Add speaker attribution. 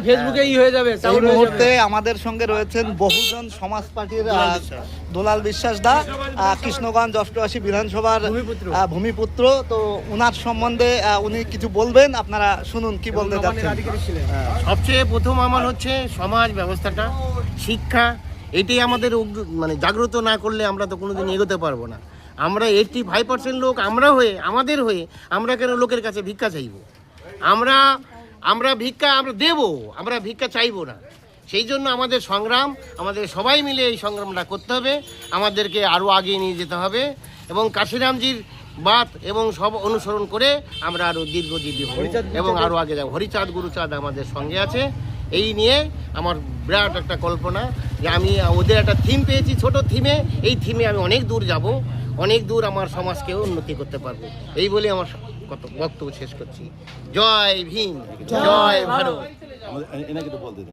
Speaker 1: ফেসবুকে হয়ে যাবে।
Speaker 2: এই মুহূর্তে আমাদের সঙ্গে রয়েছেন বহুজন সমাজ পার্টির দুলাল বিশ্বাস দা, কৃষ্ণগঞ্জ অষ্টআশি বিধানসভার ভূমিপুত্র। তো উনার সম্বন্ধে উনি কিছু বলবেন, আপনারা শুনুন কি বলতে যাচ্ছেন।
Speaker 3: সবচেয়ে প্রথম আমার হচ্ছে সমাজ ব্যবস্থাটা, শিক্ষা, এটাই আমাদের মানে জাগ্রত না করলে আমরা তো কোনোদিন এগোতে পারবো না। আমরা 85% লোক আমাদের হয়ে আমরা কেন লোকের কাছে ভিক্ষা চাইব? আমরা ভিক্ষা দেবো, আমরা ভিক্ষা চাইবো না। সেই জন্য আমাদের সংগ্রাম, আমাদের সবাই মিলে এই সংগ্রামটা করতে হবে, আমাদেরকে আরও আগিয়ে নিয়ে যেতে হবে এবং কাশিরামজির বাত এবং সব অনুসরণ করে আমরা আরও দীর্ঘজীবী হব এবং আরও আগে যাব। হরিচাঁদ গুরুচাঁদ আমাদের সঙ্গে আছে। এই নিয়ে আমার বিরাট একটা কল্পনা যে আমি ওদের একটা থিম পেয়েছি, ছোট থিমে, এই থিমে আমি অনেক দূর যাব, অনেক দূর আমার সমাজকেও উন্নতি করতে পারবো। এই বলে আমার বক্তব্য শেষ করছি। জয় ভীম, জয় ভারত।